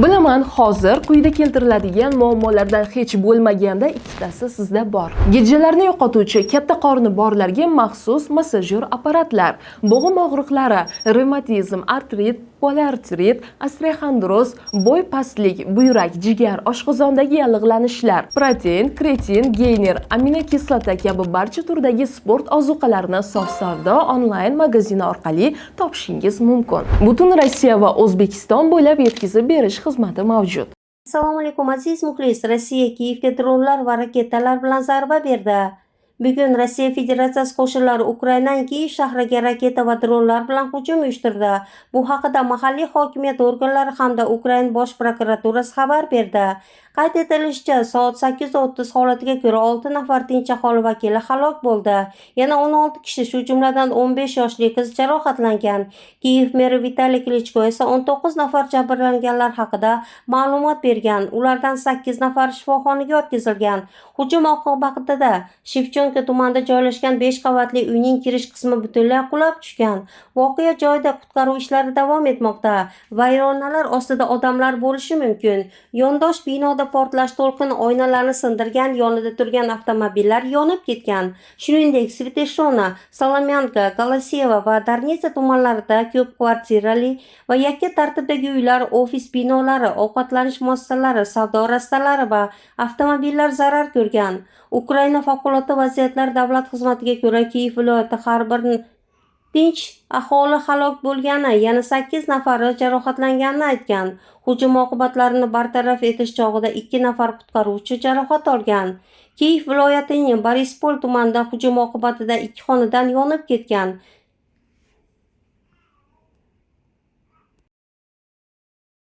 Bilaman, hozir quyida keltiriladigan muammolardan hech bo'lmaganda ikkitasi sizda bor. Gijjalarni yo'qotuvchi katta qorni borlarga maxsus massajyor apparatlar, bo'g'im og'riqlari, revmatizm, artrit, poliartrit, osteoxondroz, bo'y pastlik, buyrak, jigar, oshqozondagi yallig'lanishlar, protein, kreatin, geyner, aminokislota kabi barcha turdagi sport ozuqalarini sof savdo onlayn magazini orqali topishingiz mumkin. Butun Rossiya va O'zbekiston bo'ylab yetkazib berish xizmati mavjud. Assalomu alaykum aziz muxlis. Rossiya Kiyevga dronlar va raketalar bilan zarba berdi. Bugun Rossiya Federatsiyasi qo'shinlari Ukrainaning Kiyev shahriga raketa va dronlar bilan hujum uyushtirdi. Bu haqida mahalliy hokimiyat organlari hamda Ukraina bosh prokuraturasi xabar berdi. Qayd etilishicha, soat 8:30 holatiga ko'ra 6 nafar tinch aholi vakili halok bo'ldi. Yana 16 kishi, shu jumladan 15 yoshli qiz jarohatlangan. Kiyev meri Vitaliy Klichko esa 19 nafar jabrlanganlar haqida ma'lumot bergan. Ulardan 8 nafari shifoxonaga yetkazilgan. Hujum oqibatida Shevchenko tumanida joylashgan 5 qavatli uyning kirish qismi butunlay qulab tushgan. Voqea joyida qutqaruv ishlari davom etmoqda. Vayronalar ostida odamlar bo'lishi mumkin. Yondosh binoda portlash to'lqini oynalarni sindirgan, yonida turgan avtomobillar yonib ketgan. Shuningdek, Sveteshona, Salomyanka, Golaseva va Darnitsa tumanlarida ko'p kvartirali va yakka tartibdagi uylar, ofis binolari, ovqatlanish muassasalari, savdo rastalari va avtomobillar zarar ko'rgan. Ukraina favqulodda vaziyatlar davlat xizmatiga ko'ra, Kiyev viloyati har bir tinch aholi halok bo'lgani, yana 8 nafari jarohatlanganini aytgan. Hujum oqibatlarini bartaraf etish chog'ida 2 nafar qutqaruvchi jarohat olgan. Kiyev viloyatining Borispol tumanida hujum oqibatida 2 xonadon yonib ketgan.